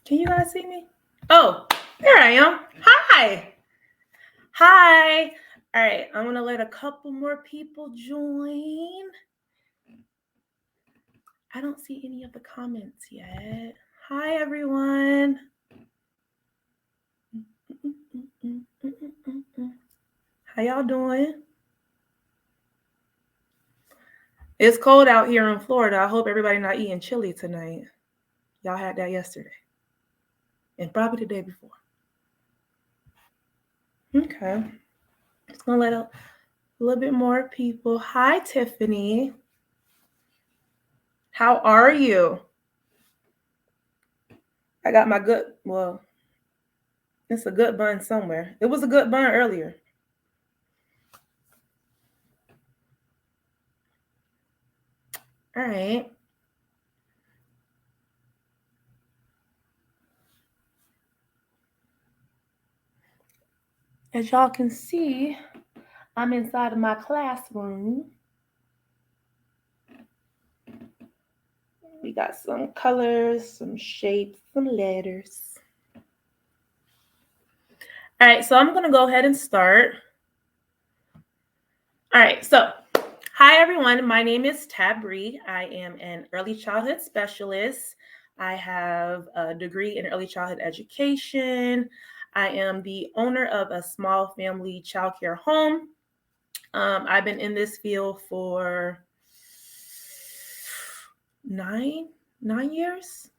Can you guys see me? Oh, there I am. Hi. Hi. All right, I'm going to let a couple more people join. I don't see any of the comments yet. Hi, everyone. How y'all doing? It's cold out here in Florida. I hope everybody not eating chili tonight. Y'all had that yesterday. And probably the day before. Okay. Just going to let a little bit more people. Hi, Tiffany. How are you? I got my good, well, it's a good bun somewhere. It was a good bun earlier. All right. As y'all can see, I'm inside of my classroom. We got some colors, some shapes, some letters. All right, so I'm going to go ahead and start. All right, so hi everyone. My name is Tabri. I am an early childhood specialist. I have a degree in early childhood education. I am the owner of a small family childcare home. I've been in this field for 9 years,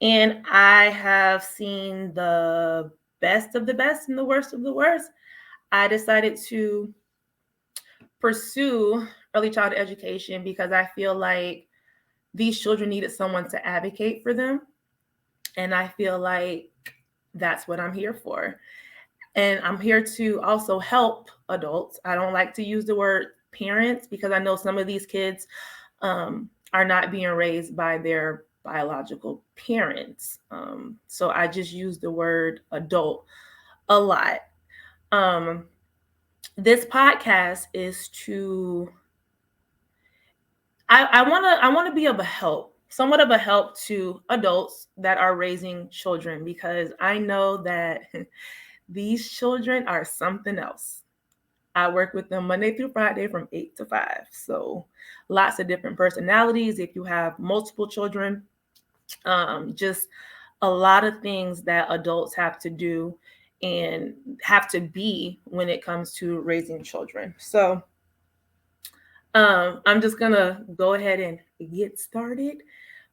and I have seen the best of the best and the worst of the worst. I decided to pursue early childhood education because I feel like these children needed someone to advocate for them, and I feel like that's what I'm here for. And I'm here to also help adults. I don't like to use the word parents because I know some of these kids are not being raised by their biological parents. So I just use the word adult a lot. This podcast is to I want to be of a help, somewhat of a help to adults that are raising children, because I know that these children are something else. I work with them Monday through Friday from 8 to 5. So lots of different personalities. If you have multiple children, just a lot of things that adults have to do and have to be when it comes to raising children. So I'm just going to go ahead and get started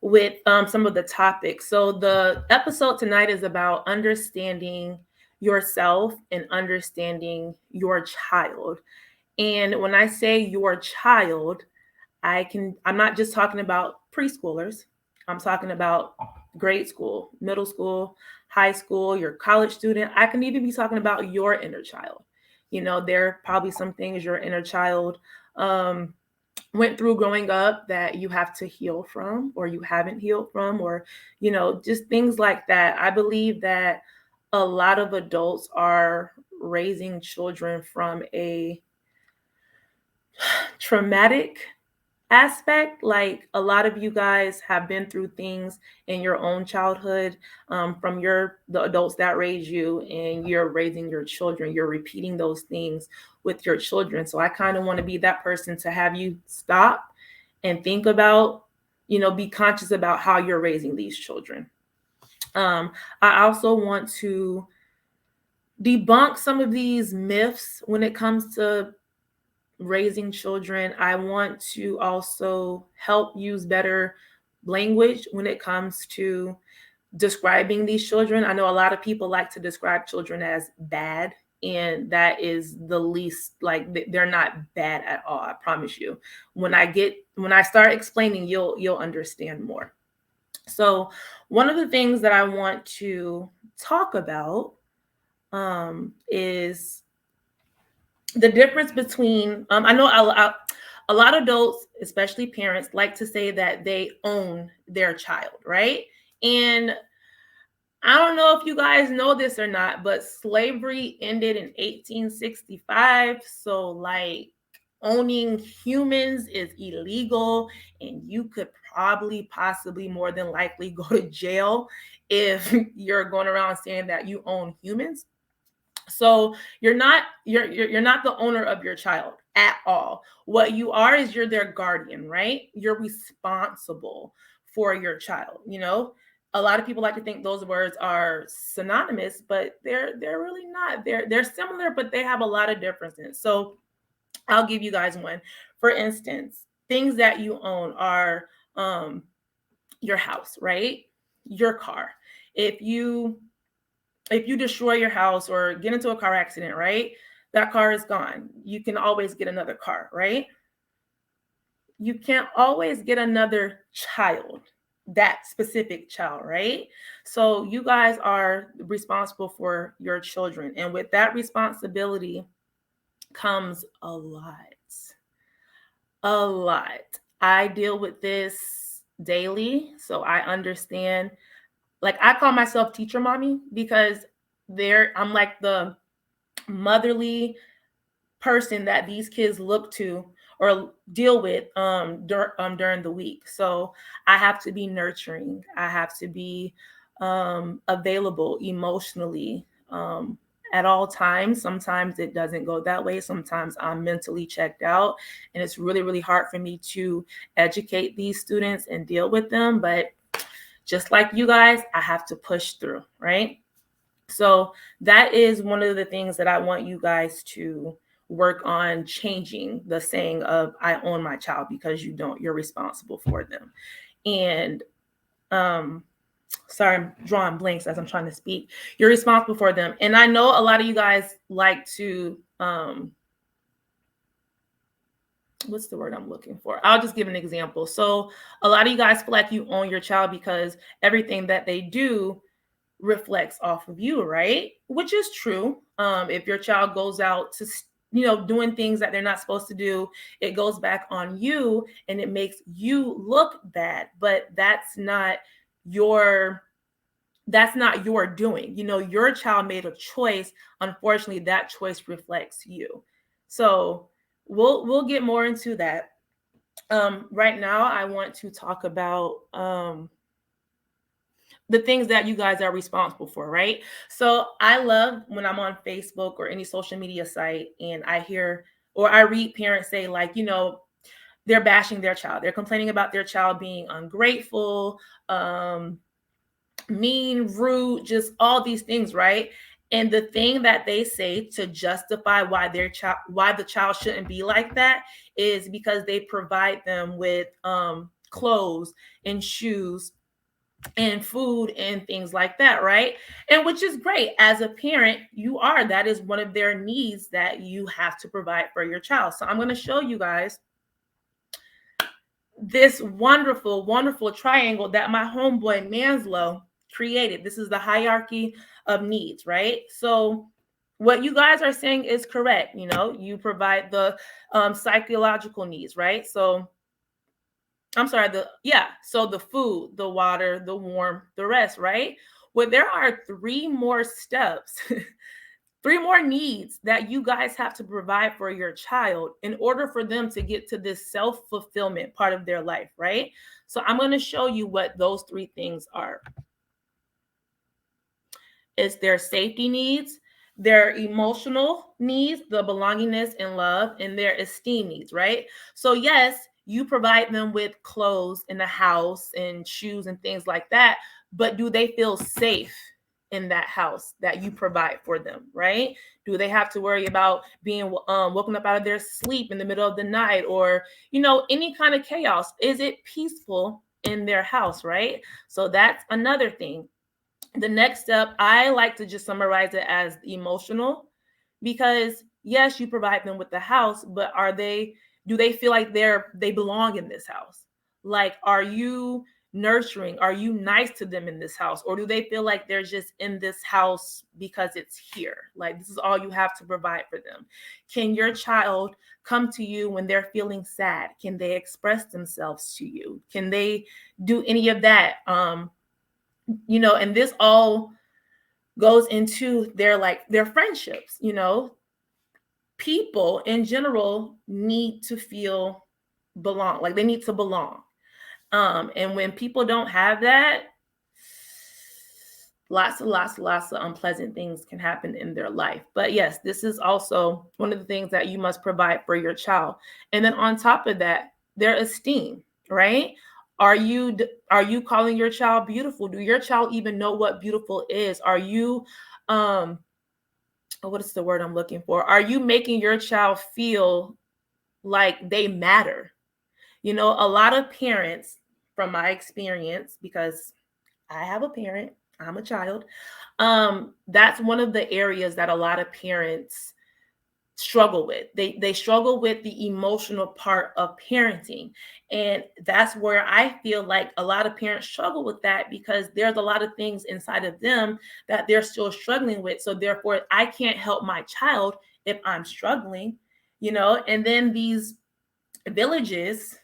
with some of the topics. So the episode tonight is about understanding yourself and understanding your child. And when I say your child, I'm not just talking about preschoolers. I'm talking about grade school, middle school, high school, your college student. I can even be talking about your inner child. You know, there are probably some things your inner child went through growing up that you have to heal from, or you haven't healed from, or, you know, just things like that. I believe that a lot of adults are raising children from a traumatic aspect. Like, a lot of you guys have been through things in your own childhood, from the adults that raised you, and you're raising your children, you're repeating those things with your children. So I kind of want to be that person to have you stop and think about, you know, be conscious about how you're raising these children. I also want to debunk some of these myths when it comes to raising children. I want to also help use better language when it comes to describing these children. I know a lot of people like to describe children as bad, and that is the least, like, they're not bad at all. I promise you. When I start explaining, you'll understand more. So one of the things that I want to talk about is the difference between, I know a lot of adults, especially parents, like to say that they own their child, right? And I don't know if you guys know this or not, but slavery ended in 1865. So, like, owning humans is illegal, and you could probably, possibly, more than likely go to jail if you're going around saying that you own humans. So you're not the owner of your child at all. What you are is you're their guardian, right? You're responsible for your child, you know? A lot of people like to think those words are synonymous, but they're really not. They're similar, but they have a lot of differences. So I'll give you guys one. For instance, things that you own are your house, right? Your car. If you destroy your house or get into a car accident, right? That car is gone. You can always get another car, right? You can't always get another child, that specific child, right? So you guys are responsible for your children. And with that responsibility comes a lot. A lot. I deal with this daily, so I understand. Like, I call myself teacher mommy because I'm like the motherly person that these kids look to or deal with during the week. So I have to be nurturing. I have to be available emotionally at all times. Sometimes it doesn't go that way. Sometimes I'm mentally checked out, and it's really, really hard for me to educate these students and deal with them. But just like you guys, I have to push through, right? So that is one of the things that I want you guys to work on changing, the saying of I own my child, because you don't, you're responsible for them. And sorry, I'm drawing blanks as I'm trying to speak. You're responsible for them. And I know a lot of you guys like to what's the word I'm looking for? I'll just give an example. So a lot of you guys feel like you own your child because everything that they do reflects off of you, right? Which is true. If your child goes out to, doing things that they're not supposed to do, it goes back on you and it makes you look bad. But that's not your doing. Your child made a choice. Unfortunately, that choice reflects you. So we'll get more into that. Right now, I want to talk about the things that you guys are responsible for, right? So I love when I'm on Facebook or any social media site and I hear or I read parents say, like, they're bashing their child. They're complaining about their child being ungrateful, mean, rude, just all these things, right? And the thing that they say to justify why the child shouldn't be like that is because they provide them with clothes and shoes and food and things like that, right? And which is great. As a parent, that is one of their needs that you have to provide for your child. So I'm going to show you guys this wonderful, wonderful triangle that my homeboy Maslow created. This is the hierarchy of needs, right? So what you guys are saying is correct. You provide the psychological needs, right? So I'm sorry, so the food, the water, the warmth, the rest, right? Well, there are three more steps, three more needs that you guys have to provide for your child in order for them to get to this self-fulfillment part of their life, right? So I'm going to show you what those three things are. It's their safety needs, their emotional needs, the belongingness and love, and their esteem needs, right? So yes, you provide them with clothes in the house and shoes and things like that, but do they feel safe in that house that you provide for them, right? Do they have to worry about being woken up out of their sleep in the middle of the night, or any kind of chaos? Is it peaceful in their house, right? So that's another thing. The next step, I like to just summarize it as emotional, because yes, you provide them with the house, but do they feel like they belong in this house? Like, are you nurturing? Are you nice to them in this house? Or do they feel like they're just in this house because it's here? Like, this is all you have to provide for them. Can your child come to you when they're feeling sad? Can they express themselves to you? Can they do any of that? And this all goes into their friendships. people in general need to feel belong, like they need to belong. And when people don't have that, lots of unpleasant things can happen in their life. But yes, this is also one of the things that you must provide for your child. And then on top of that, their esteem, right? Are you calling your child beautiful? Do your child even know what beautiful is? Are you um what is the word I'm looking for? Are you making your child feel like they matter? You know, a lot of parents, from my experience, because I have a parent, I'm a child, that's one of the areas that a lot of parents struggle with. They struggle with the emotional part of parenting. And that's where I feel like a lot of parents struggle with that, because there's a lot of things inside of them that they're still struggling with. So therefore I can't help my child if I'm struggling, you know. And then these villages,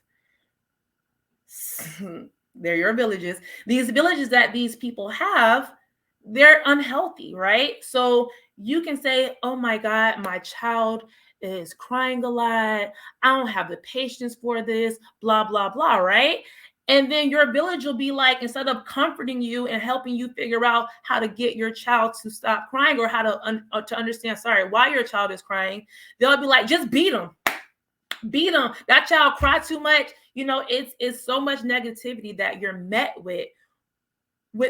they're your villages, these villages that these people have, they're unhealthy, right? So you can say, oh my God, my child is crying a lot, I don't have the patience for this, blah blah blah, right? And then your village will be like, instead of comforting you and helping you figure out how to get your child to stop crying, or how to understand, sorry, why your child is crying, they'll be like, just beat them. That child cry too much. You know, it's so much negativity that you're met with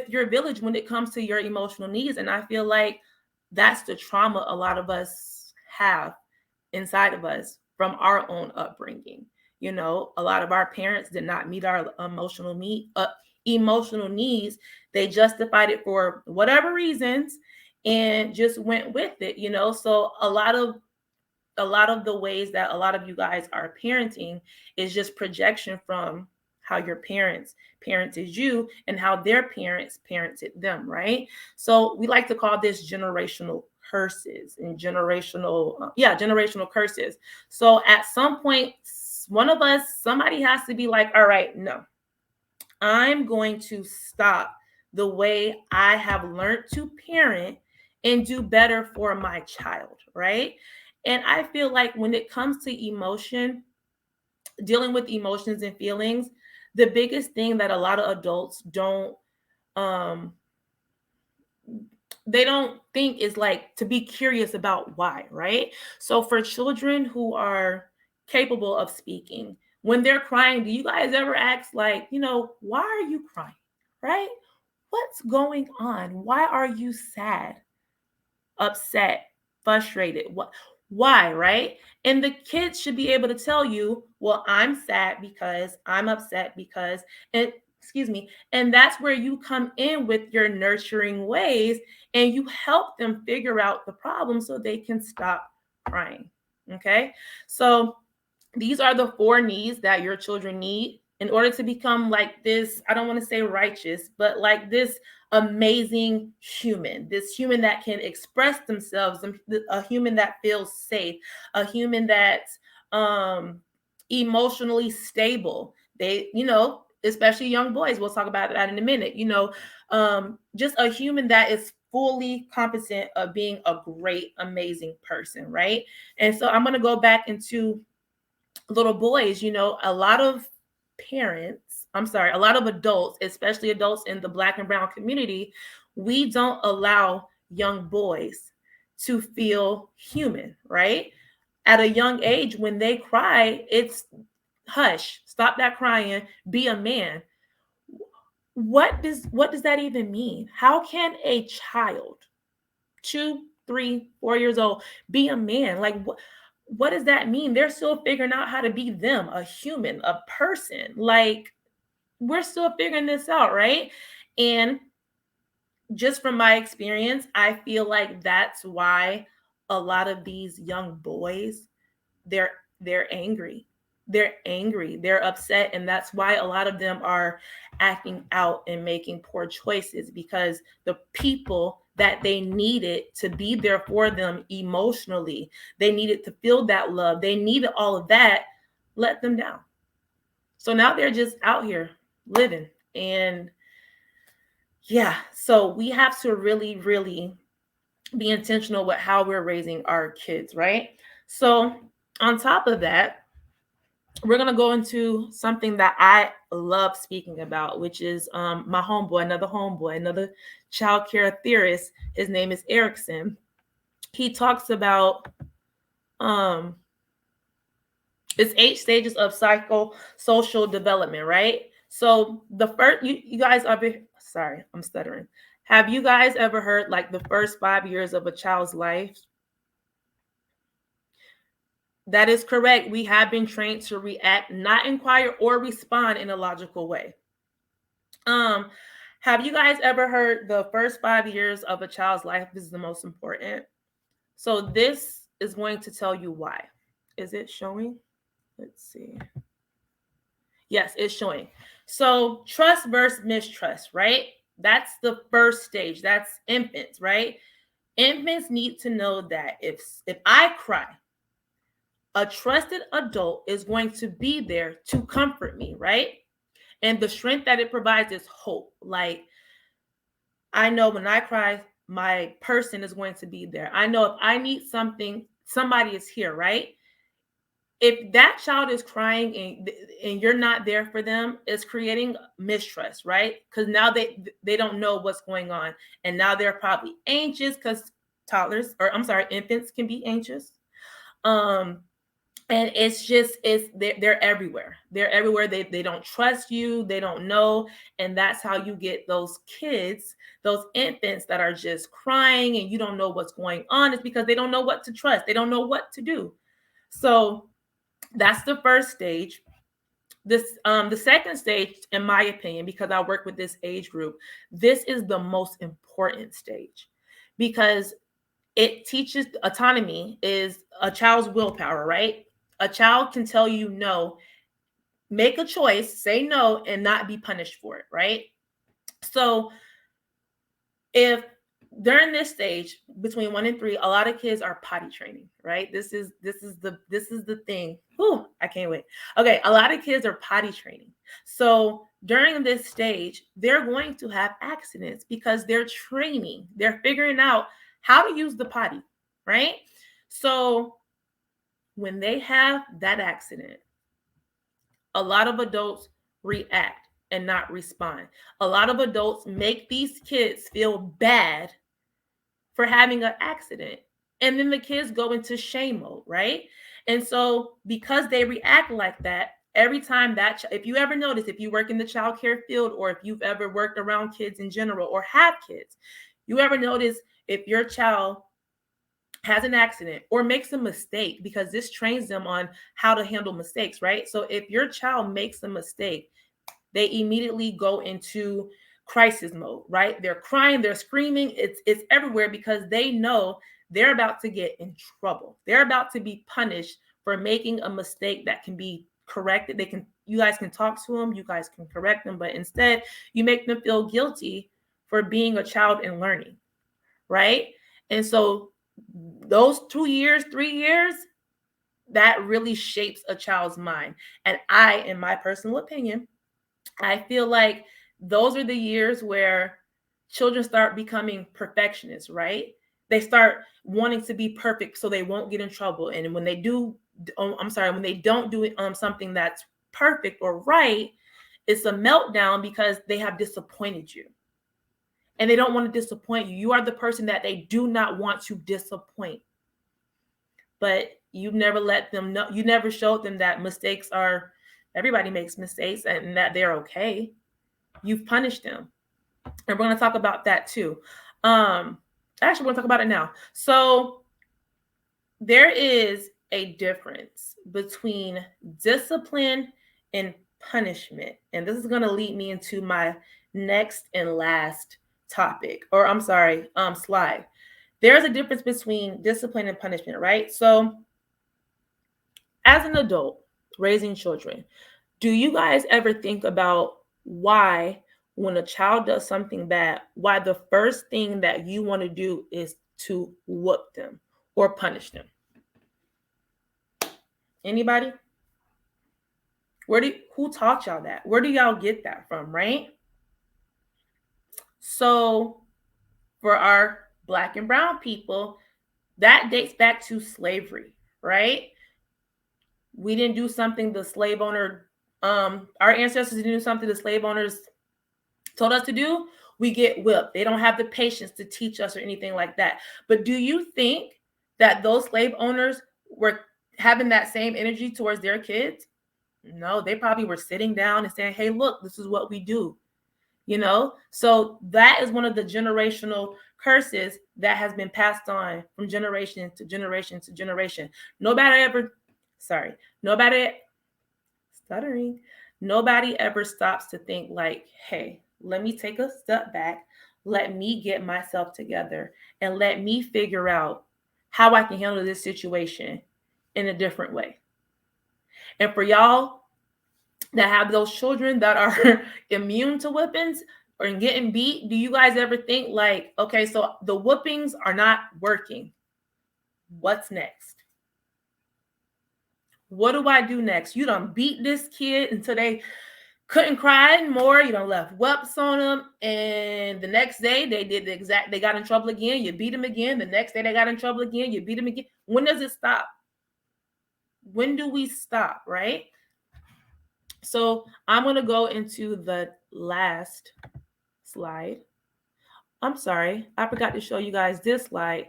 your village when it comes to your emotional needs. And I feel like that's the trauma a lot of us have inside of us from our own upbringing. You know, a lot of our parents did not meet our emotional needs. They justified it for whatever reasons and just went with it, you know. So a lot of the ways that a lot of you guys are parenting is just projection from how your parents parented you and how their parents parented them, right? So we like to call this generational curses and generational curses. So at some point, somebody has to be like, all right, no, I'm going to stop the way I have learned to parent and do better for my child, right? And I feel like when it comes to dealing with emotions and feelings, the biggest thing that a lot of adults um don't think is like to be curious about why, right? So for children who are capable of speaking, when they're crying, do you guys ever ask, like, why are you crying? Right? What's going on? Why are you sad, upset, frustrated? Why, right? And the kids should be able to tell you, well, I'm sad because, I'm upset because, and excuse me, and that's where you come in with your nurturing ways, and you help them figure out the problem so they can stop crying. Okay? So these are the 4 needs that your children need in order to become like this, I don't want to say righteous, but like this amazing human, this human that can express themselves, a human that feels safe, a human that's um emotionally stable. Especially young boys, we'll talk about that in a minute, just a human that is fully competent of being a great, amazing person, right? And so I'm going to go back into little boys. A lot of a lot of adults, especially adults in the Black and brown community, we don't allow young boys to feel human, right? At a young age, when they cry, it's hush, stop that crying, be a man. What does that even mean? How can a child, 2, 3, 4 years old, be a man? Like, what does that mean? They're still figuring out how to be them, a human, a person. Like, we're still figuring this out, right? And just from my experience, I feel like that's why a lot of these young boys, they're they're angry. They're angry, they're upset, and that's why a lot of them are acting out and making poor choices, because the people that they needed to be there for them emotionally, they needed to feel that love, they needed all of that, let them down. So now they're just out here living. And yeah, so we have to really, really be intentional with how we're raising our kids, right? So, on top of that, we're going to go into something that I love speaking about, which is my homeboy, another child care theorist. His name is Erickson. He talks about um, it's 8 stages of psychosocial development, right? So the first, you guys are, sorry, I'm stuttering. Have you guys ever heard like the first 5 years of a child's life? That is correct. We have been trained to react, not inquire or respond in a logical way. Um, have you guys ever heard the first 5 years of a child's life is the most important? So this is going to tell you why. Is it showing? Let's see. Yes, it's showing. So trust versus mistrust, right? That's the first stage. That's infants, right? Infants need to know that if I cry, a trusted adult is going to be there to comfort me, right? And the strength that it provides is hope. Like, I know when I cry, my person is going to be there. I know if I need something, somebody is here, right? If that child is crying and you're not there for them, it's creating mistrust, right? Because now they don't know what's going on, and now they're probably anxious because toddlers, or I'm sorry, infants can be anxious. Um, and they're everywhere. They're everywhere. They don't trust you. They don't know, and that's how you get those kids, those infants that are just crying and you don't know what's going on. It's because they don't know what to trust. They don't know what to do. So that's the first stage. The second stage, in my opinion, because I work with this age group, this is the most important stage because it teaches autonomy is a child's willpower, right? A child can tell you no, make a choice, say no, and not be punished for it, right? So if during this stage between 1 and 3, a lot of kids are potty training, right? This is the thing. Whew, I can't wait. Okay, a lot of kids are potty training. So during this stage, they're going to have accidents because they're training. They're figuring out how to use the potty, right? So when they have that accident, a lot of adults react and not respond. A lot of adults make these kids feel bad for having an accident. And then the kids go into shame mode, right? And so because they react like that, every time that, if you ever notice, if you work in the childcare field or if you've ever worked around kids in general or have kids, you ever notice if your child has an accident or makes a mistake, because this trains them on how to handle mistakes, right? So if your child makes a mistake, they immediately go into crisis mode, right? They're crying, they're screaming, it's everywhere because they know they're about to get in trouble. They're about to be punished for making a mistake that can be corrected. You guys can talk to them, you guys can correct them, but instead you make them feel guilty for being a child and learning, right? And so those 2 years, 3 years, that really shapes a child's mind. And in my personal opinion, I feel like those are the years where children start becoming perfectionists, right? They start wanting to be perfect so they won't get in trouble. And when they do, when they don't do something that's perfect or right, it's a meltdown because they have disappointed you. And they don't want to disappoint you. You are the person that they do not want to disappoint. But you never let them know, you never showed them that everybody makes mistakes and that they're okay. You've punished them. And we're going to talk about that too. Actually, we're going to talk about it now. So there is a difference between discipline and punishment. And this is going to lead me into my next and last topic, or I'm sorry, slide. There's a difference between discipline and punishment, right? So as an adult raising children, do you guys ever think about why, when a child does something bad, why the first thing that you want to do is to whoop them or punish them? Anybody? Who taught y'all that? Where do y'all get that from, right? So for our Black and brown people, that dates back to slavery, right? We didn't do something the slave owner, our ancestors didn't do something the slave owners told us to do, we get whipped. They don't have the patience to teach us or anything like that. But do you think that those slave owners were having that same energy towards their kids? No, they probably were sitting down and saying, hey, look, this is what we do. So that is one of the generational curses that has been passed on from generation to generation to generation. Nobody ever, sorry, nobody, stuttering, nobody ever stops to think like, hey, let me take a step back, let me get myself together, and let me figure out how I can handle this situation in a different way. And for y'all that have those children that are immune to whippings or getting beat, do you guys ever think like, okay, so the whoopings are not working, what's next? What do I do next? You done beat this kid until they couldn't cry anymore. You done left whelps on them, and the next day they got in trouble again. You beat them again. The next day they got in trouble again. You beat them again. When does it stop? When do we stop, right? So I'm going to go into the last slide. I'm sorry, I forgot to show you guys this slide.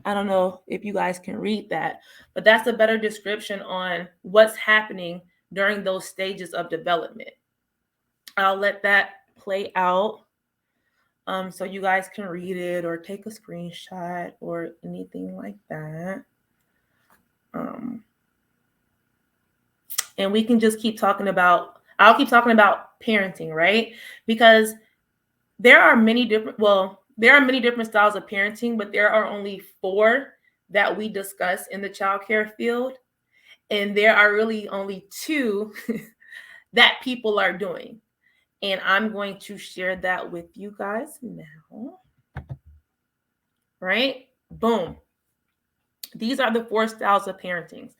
I don't know if you guys can read that, but that's a better description on what's happening during those stages of development. I'll let that play out so you guys can read it or take a screenshot or anything like that. And we can just keep talking about, I'll keep talking about parenting, right? Because there are many different styles of parenting, but there are only 4 that we discuss in the childcare field. And there are really only 2 that people are doing. And I'm going to share that with you guys now. Right? Boom. These are the 4 styles of parenting.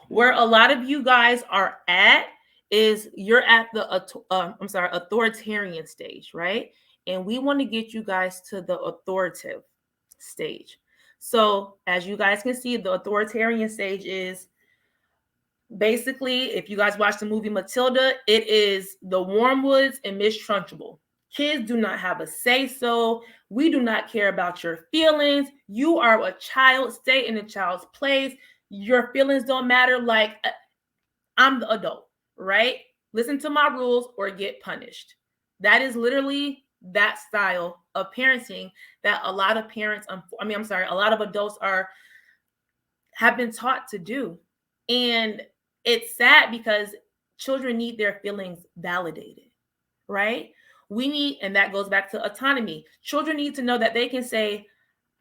Where a lot of you guys are at is you're at the authoritarian stage, right? And we want to get you guys to the authoritative stage. So as you guys can see, the authoritarian stage is basically, if you guys watch the movie Matilda, it is the Wormwoods and Miss Trunchbull. Kids do not have a say-so. We do not care about your feelings. You are a child. Stay in a child's place. Your feelings don't matter. Like, I'm the adult, right? Listen to my rules or get punished. That is literally that style of parenting that a lot of parents, a lot of adults have been taught to do. And it's sad because children need their feelings validated, right? And that goes back to autonomy. Children need to know that they can say,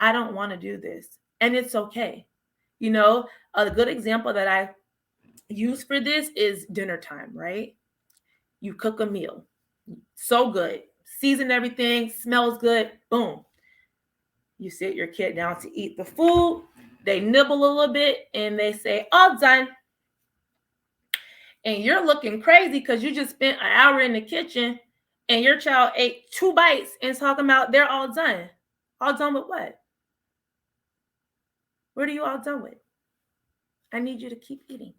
I don't want to do this, and it's okay. A good example that I use for this is dinner time, right? You cook a meal, so good, season everything, smells good, boom. You sit your kid down to eat the food, they nibble a little bit, and they say, all done. And you're looking crazy because you just spent an hour in the kitchen and your child ate 2 bites and talking about they're all done. All done with what? What are you all done with? I need you to keep eating,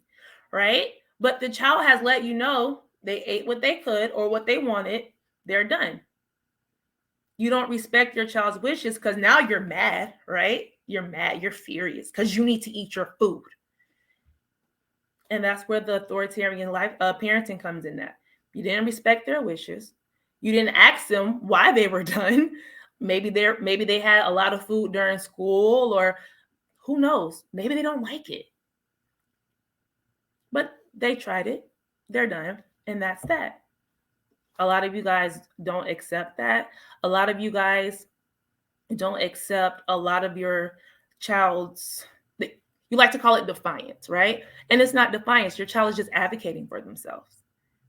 right? But the child has let you know they ate what they could or what they wanted. They're done. You don't respect your child's wishes because now you're mad, right? You're mad. You're furious because you need to eat your food. And that's where the authoritarian parenting comes in. That you didn't respect their wishes. You didn't ask them why they were done. Maybe they had a lot of food during school, or who knows? Maybe they don't like it. But they tried it. They're done. And that's that. A lot of you guys don't accept that. A lot of you guys don't accept a lot of your child's, you like to call it defiance, right? And it's not defiance. Your child is just advocating for themselves.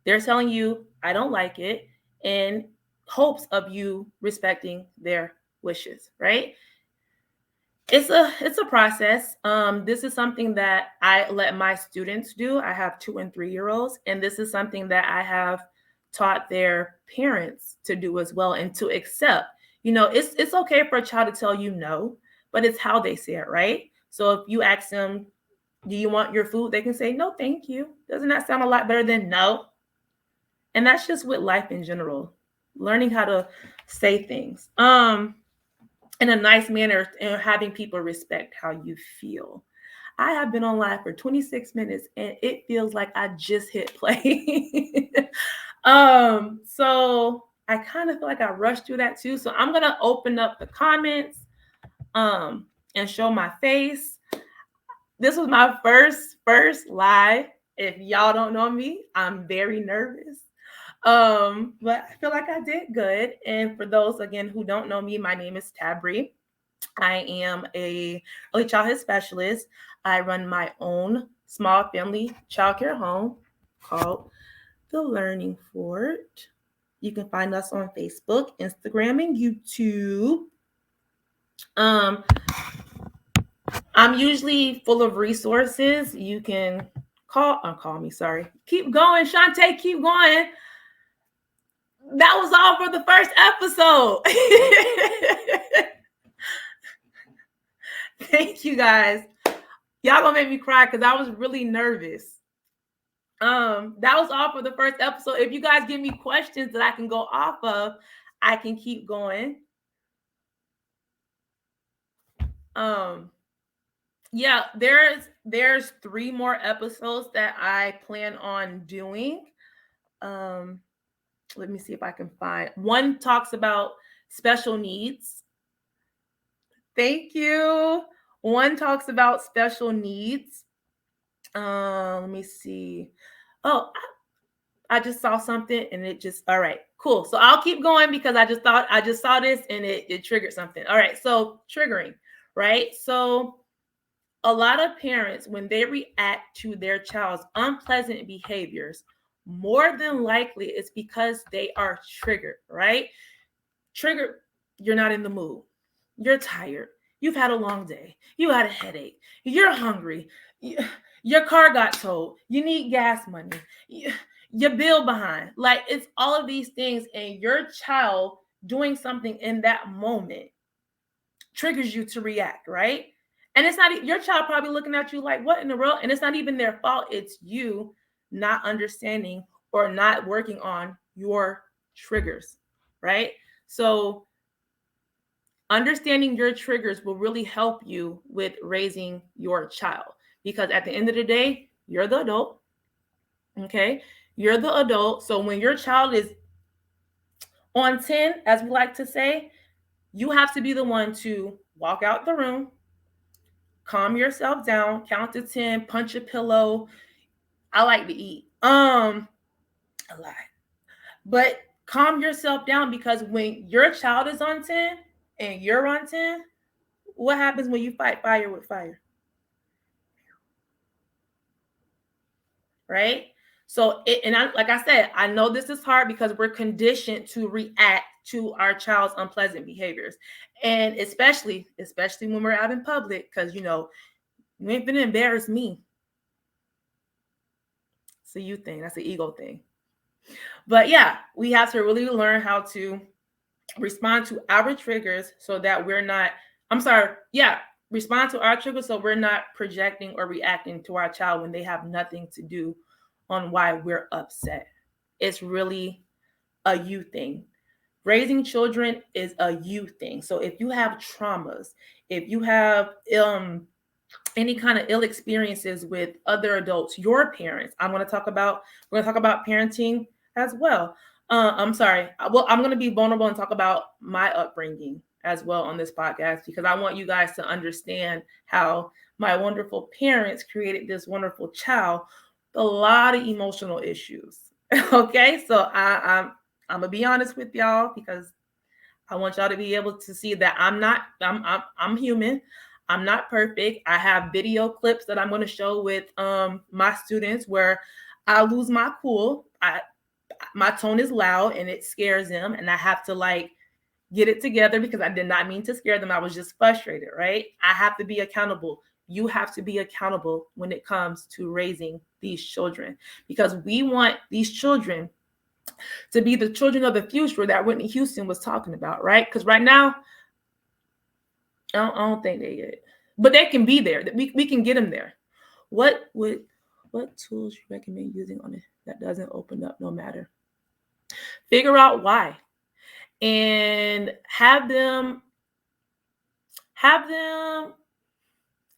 They're telling you, I don't like it, in hopes of you respecting their wishes, right? It's a process. This is something that I let my students do. I have 2 and 3-year-olds, and this is something that I have taught their parents to do as well, and to accept. It's okay for a child to tell you no, but it's how they say it, right? So if you ask them, Do you want your food? They can say, no, thank you. Doesn't that sound a lot better than no? And that's just with life in general. Learning how to say things in a nice manner and having people respect how you feel. I have been on live for 26 minutes and it feels like I just hit play. So I kind of feel like I rushed through that too. So I'm gonna open up the comments and show my face. This was my first live. If y'all don't know me, I'm very nervous. But I feel like I did good. And for those again who don't know me, my name is Tabri. I am a early childhood specialist. I run my own small family childcare home called The Learning Fort. You can find us on Facebook, Instagram, and YouTube. I'm usually full of resources. You can call me, sorry. Keep going, Shantae, keep going. That was all for the first episode. Thank you guys. Y'all gonna make me cry because I was really nervous. That was all for the first episode. If you guys give me questions that I can go off of, I can keep going. Yeah, there's 3 more episodes that I plan on doing. Let me see if I can find. One talks about special needs. Thank you. One talks about special needs. Let me see. Oh, I just saw something and it just, all right, cool. So I'll keep going because I just saw this and it triggered something. All right, so triggering, right? So a lot of parents, when they react to their child's unpleasant behaviors, more than likely it's because they are triggered, right? Triggered, you're not in the mood. You're tired. You've had a long day. You had a headache. You're hungry. Your car got towed. You need gas money. Your bill behind. Like, it's all of these things, and your child doing something in that moment triggers you to react, right? And it's not your child probably looking at you like, what in the world? And it's not even their fault. It's you not understanding or not working on your triggers, right? So understanding your triggers will really help you with raising your child, because at the end of the day, you're the adult. Okay, you're the adult. So when your child is on 10, as we like to say, you have to be the one to walk out the room, calm yourself down, count to 10, punch a pillow. I like to eat a lot, but calm yourself down, because when your child is on 10 and you're on 10, what happens when you fight fire with fire? Right? So, like I said, I know this is hard because we're conditioned to react to our child's unpleasant behaviors, and especially when we're out in public, because you ain't gonna embarrass me. It's a you thing. That's an ego thing. But yeah, we have to really learn how to respond to our triggers so that we're not. Respond to our triggers so we're not projecting or reacting to our child when they have nothing to do on why we're upset. It's really a you thing. Raising children is a you thing. So if you have traumas, if you have any kind of ill experiences with other adults, your parents, we're going to talk about parenting as well. I'm sorry. Well, I'm going to be vulnerable and talk about my upbringing as well on this podcast, because I want you guys to understand how my wonderful parents created this wonderful child with a lot of emotional issues. Okay, so I'm gonna be honest with y'all, because I want y'all to be able to see that I'm human. I'm not perfect. I have video clips that I'm going to show with my students where I lose my cool. My tone is loud and it scares them, and I have to get it together because I did not mean to scare them. I was just frustrated, right? I have to be accountable. You have to be accountable when it comes to raising these children, because we want these children to be the children of the future that Whitney Houston was talking about, right? Because right now, I don't think they get it, but they can be there. We can get them there. What tools you recommend using on it that doesn't open up no matter? Figure out why and have them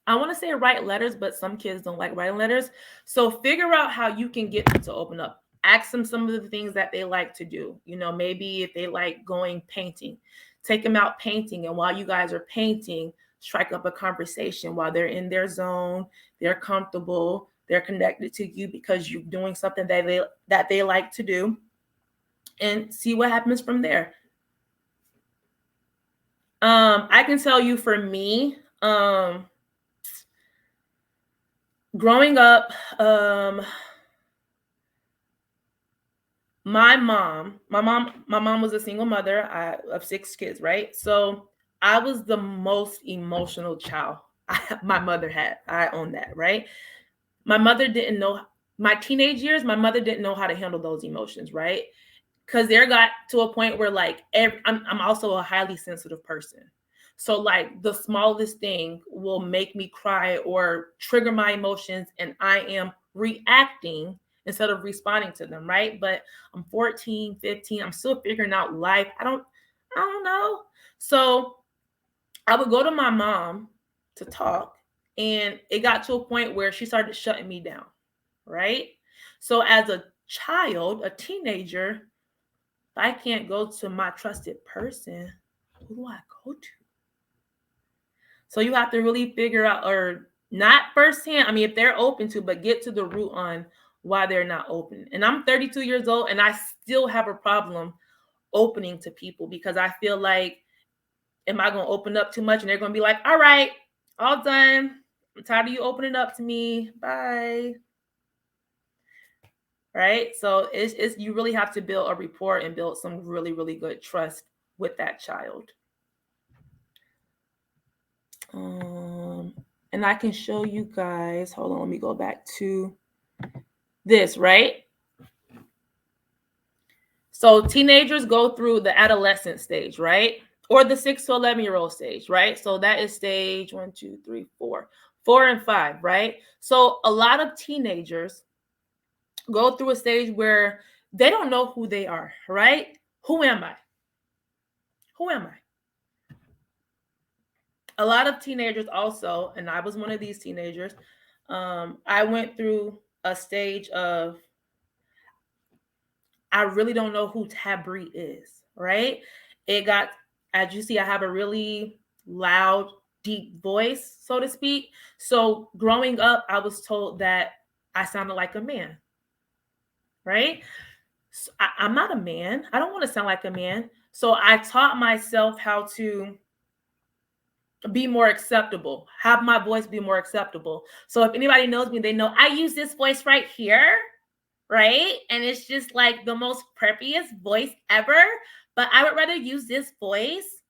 I want to say write letters, but some kids don't like writing letters. So figure out how you can get them to open up. Ask them some of the things that they like to do. Maybe if they like going painting, take them out painting. And while you guys are painting, strike up a conversation while they're in their zone, they're comfortable, they're connected to you because you're doing something that they like to do, and see what happens from there. I can tell you for me, growing up, my mom was a single mother of 6 kids, right? So I was the most emotional child my mother had. I own that, right? My mother didn't know my teenage years. My mother didn't know how to handle those emotions, right? Because there got to a point where like I'm also a highly sensitive person. So like the smallest thing will make me cry or trigger my emotions, and I am reacting instead of responding to them, right? But I'm 14, 15, I'm still figuring out life. I don't know. So I would go to my mom to talk, and it got to a point where she started shutting me down, right? So as a child, a teenager, if I can't go to my trusted person, who do I go to? So you have to really figure out, or not firsthand, I mean, if they're open to, but get to the root on why they're not open. And I'm 32 years old, and I still have a problem opening to people because I feel like, am I going to open up too much? And they're going to be like, all right, all done. I'm tired of you opening up to me. Bye. Right? So it's you really have to build a rapport and build some really, really good trust with that child. And I can show you guys, hold on, let me go back to this, right? So teenagers go through the adolescent stage, right? Or the 6 to 11-year-old stage, right? So that is stage 1, 2, 3, 4, 4 and 5, right? So a lot of teenagers go through a stage where they don't know who they are, right? Who am I? Who am I? A lot of teenagers also, and I was one of these teenagers, I went through a stage of, I really don't know who Tabri is, right? It got, as you see, I have a really loud, deep voice, so to speak. So growing up, I was told that I sounded like a man, right? So I'm not a man. I don't want to sound like a man. So I taught myself how to be more acceptable, have my voice be more acceptable. So if anybody knows me, they know I use this voice right here, right? And it's just like the most preppiest voice ever. But I would rather use this voice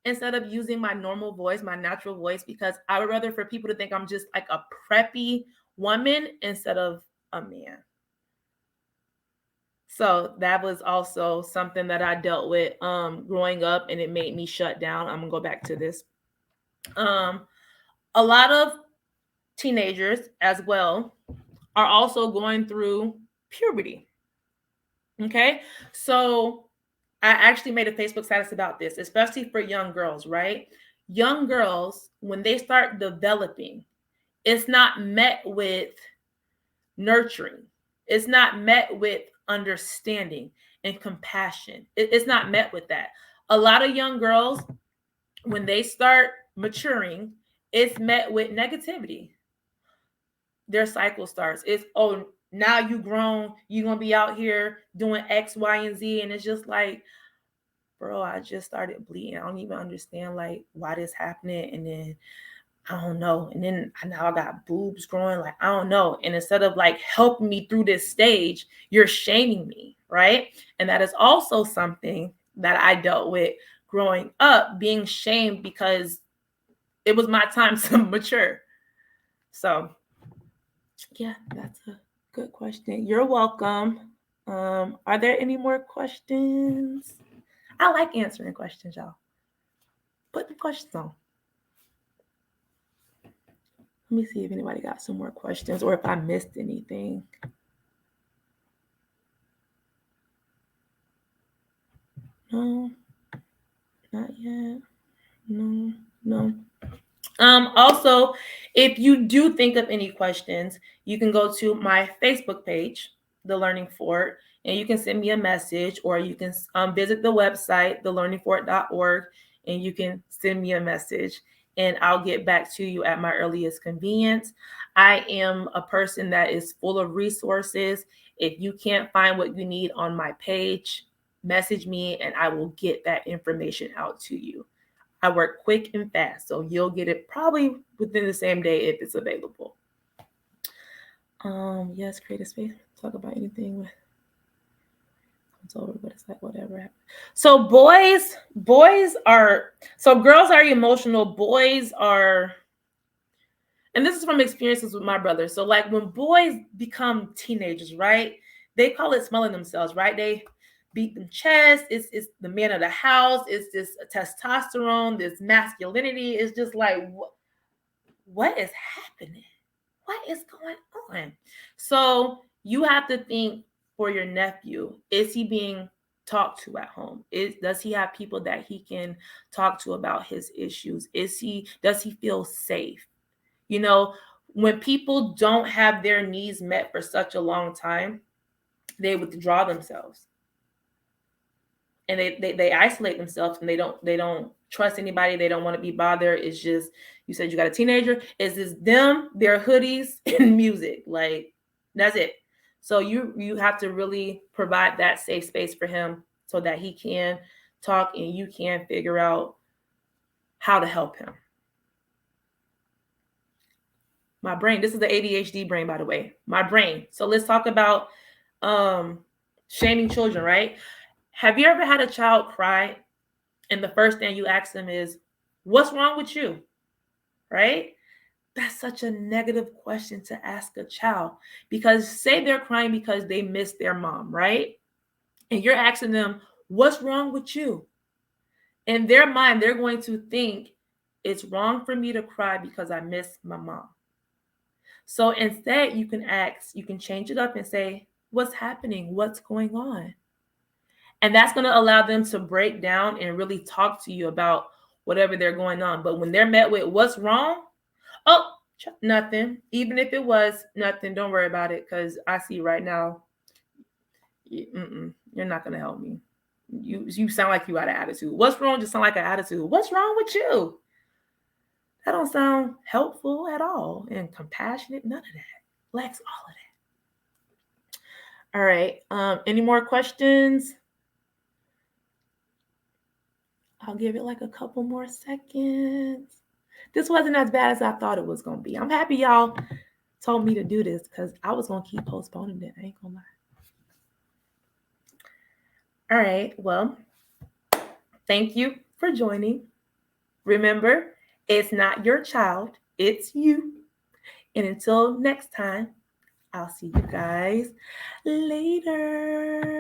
instead of using my normal voice, my natural voice, because I would rather for people to think I'm just like a preppy woman instead of a man. So that was also something that I dealt with growing up, and it made me shut down. I'm gonna go back to this. A lot of teenagers as well are also going through puberty. Okay, so I actually made a Facebook status about this, especially for young girls, right? Young girls, when they start developing, it's not met with nurturing, it's not met with understanding and compassion. It's not met with that. A lot of young girls, when they start maturing, it's met with negativity. Their cycle starts. It's, oh, now you grown, you're gonna be out here doing X, Y, and Z. And it's just like, bro, I just started bleeding. I don't even understand like why this happening. And then I don't know. And then now I got boobs growing. Like, I don't know. And instead of like helping me through this stage, you're shaming me, right? And that is also something that I dealt with growing up, being shamed because it was my time to mature. So yeah, that's a good question. You're welcome. Are there any more questions? I like answering questions, y'all. Put the questions on. Let me see if anybody got some more questions or if I missed anything. No, not yet. No. Also, if you do think of any questions, you can go to my Facebook page, The Learning Fort, and you can send me a message, or you can visit the website, thelearningfort.org, and you can send me a message, and I'll get back to you at my earliest convenience. I am a person that is full of resources. If you can't find what you need on my page, message me, and I will get that information out to you. I work quick and fast, so you'll get it probably within the same day if it's available. Yes, create a space. Talk about anything. It's over, but it's like whatever. So girls are emotional. Boys are, and this is from experiences with my brother. So like when boys become teenagers, right? They call it smelling themselves, right? They beat them chest. It's the man of the house. It's this testosterone, this masculinity. It's just like, what is happening? What is going on? So you have to think for your nephew. Is he being talked to at home? Does he have people that he can talk to about his issues? Does he feel safe? You know, when people don't have their needs met for such a long time, they withdraw themselves. And they isolate themselves, and they don't trust anybody. They don't want to be bothered. It's just, you said you got a teenager. It's just them, their hoodies, and music. Like, that's it. So you have to really provide that safe space for him so that he can talk and you can figure out how to help him. My brain, this is the ADHD brain, by the way. My brain. So let's talk about shaming children, right? Have you ever had a child cry and the first thing you ask them is, what's wrong with you? Right? That's such a negative question to ask a child, because say they're crying because they miss their mom, right? And you're asking them, what's wrong with you? In their mind, they're going to think it's wrong for me to cry because I miss my mom. So instead, you can change it up and say, what's happening? What's going on? And that's going to allow them to break down and really talk to you about whatever they're going on. But when they're met with what's wrong, oh, nothing. Even if it was nothing, don't worry about it, because I see right now, you're not going to help me. You sound like you got an attitude. What's wrong? Just sound like an attitude. What's wrong with you? That don't sound helpful at all, and compassionate. None of that. Lacks all of that. All right. Any more questions? I'll give it like a couple more seconds. This wasn't as bad as I thought it was going to be. I'm happy y'all told me to do this, because I was going to keep postponing it. I ain't going to lie. All right. Well, thank you for joining. Remember, it's not your child, it's you. And until next time, I'll see you guys later.